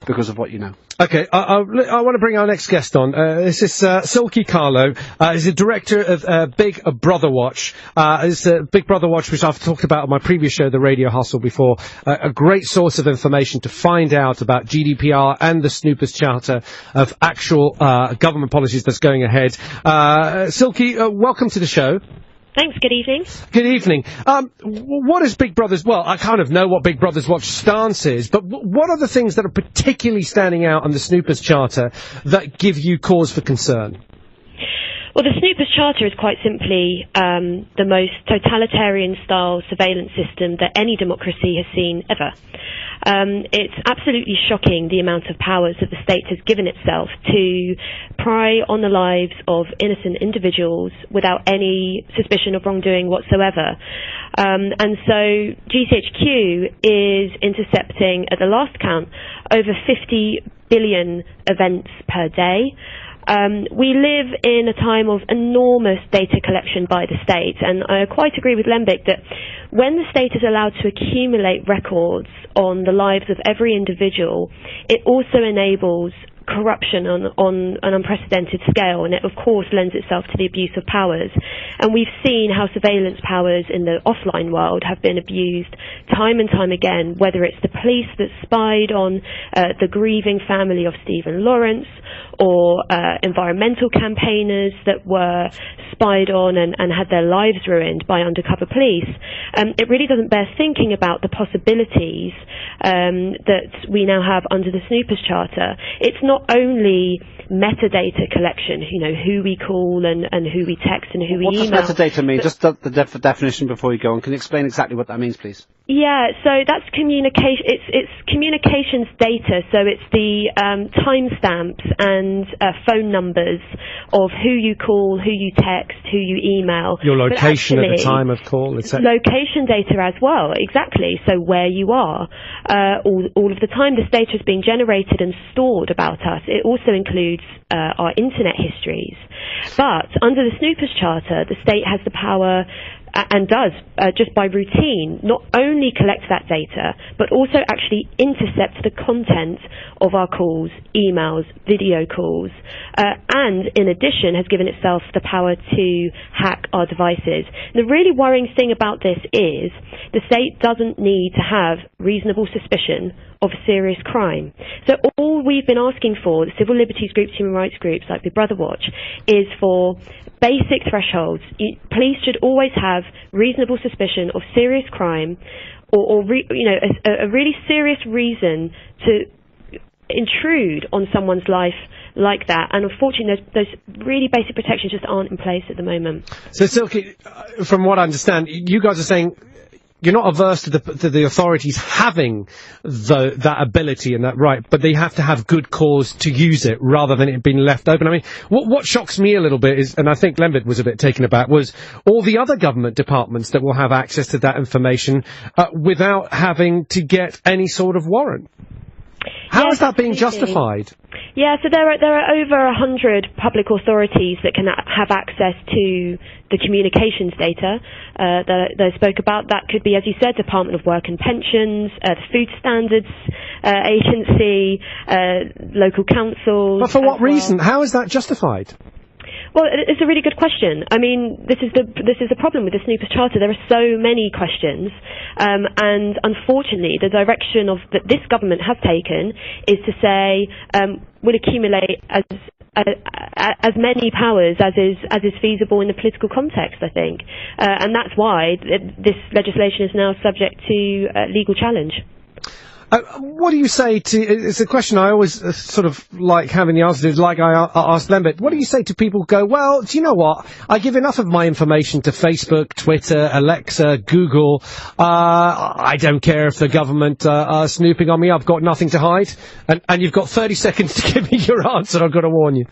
because of what you know. Okay, I want to bring our next guest on. This is Silkie Carlo. He's the director of Big Brother Watch. It's Big Brother Watch, which I've talked about on my previous show, The Radio Hustle, before. A great source of information to find out about GDPR and the Snoopers Charter of actual government policies that's going ahead. Silkie, welcome to the show. Thanks, good evening. Good evening. What is Big Brother's... Well, I kind of know what Big Brother's Watch stance is, but what are the things that are particularly standing out on the Snoopers Charter that give you cause for concern? Well, the Snoopers Charter is quite simply the most totalitarian-style surveillance system that any democracy has seen ever. It's absolutely shocking the amount of powers that the state has given itself to pry on the lives of innocent individuals without any suspicion of wrongdoing whatsoever. And so GCHQ is intercepting, at the last count, over 50 billion events per day. We live in a time of enormous data collection by the state, and I quite agree with Lembik that when the state is allowed to accumulate records on the lives of every individual, it also enables corruption on an unprecedented scale, and it of course lends itself to the abuse of powers. And we've seen how surveillance powers in the offline world have been abused time and time again, whether it's the police that spied on the grieving family of Stephen Lawrence, or environmental campaigners that were spied on and had their lives ruined by undercover police. It really doesn't bear thinking about the possibilities that we now have under the Snoopers Charter. It's not only metadata collection, you know, who we call and who we text and who we email. What does metadata mean? Just the definition before you go on. Can you explain exactly what that means, please? Yeah, so that's communication. It's communications data. So it's the timestamps and phone numbers of who you call, who you text, who you email. Your location at the time of call, etc. Location data as well, exactly. So where you are, all of the time, this data is being generated and stored about us. It also includes our internet histories. But under the Snoopers Charter, the state has the power and does, just by routine, not only collect that data, but also actually intercept the content of our calls, emails, video calls, and in addition has given itself the power to hack our devices. The really worrying thing about this is the state doesn't need to have reasonable suspicion of serious crime. So all we've been asking for, the civil liberties groups, human rights groups like Big Brother Watch, is for basic thresholds. Police should always have reasonable suspicion of serious crime, or a really serious reason to intrude on someone's life like that. And unfortunately, those really basic protections just aren't in place at the moment. So, Silkie, from what I understand, you guys are saying you're not averse to the authorities having that ability and that right, but they have to have good cause to use it rather than it being left open. I mean, what shocks me a little bit is, and I think Lembit was a bit taken aback, was all the other government departments that will have access to that information without having to get any sort of warrant. How is that being justified? Yeah, so there are over 100 public authorities that can have access to the communications data that I spoke about. That could be, as you said, Department of Work and Pensions, the Food Standards Agency, local councils. But for what reason? How is that justified? Well, it's a really good question. I mean, this is the problem with the Snoopers Charter. There are so many questions, and unfortunately, the direction that this government has taken is to say we'll accumulate as many powers as is feasible in the political context, I think, and that's why this legislation is now subject to legal challenge. What do you say to, it's a question I always sort of like having the answer to, like I asked Lembit, what do you say to people who go, well, do you know what, I give enough of my information to Facebook, Twitter, Alexa, Google, I don't care if the government are snooping on me, I've got nothing to hide, and you've got 30 seconds to give me your answer, I've got to warn you.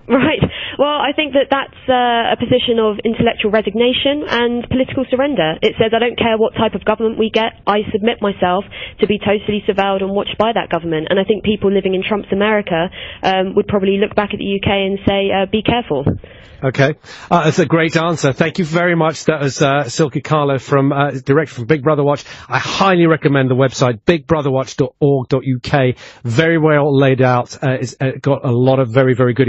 Right. Well, I think that's a position of intellectual resignation and political surrender. It says, I don't care what type of government we get, I submit myself to be totally surveilled and watched by that government. And I think people living in Trump's America would probably look back at the UK and say, be careful. Okay. That's a great answer. Thank you very much. That was Silkie Carlo, director from Big Brother Watch. I highly recommend the website, bigbrotherwatch.org.uk. Very well laid out. It's got a lot of very, very good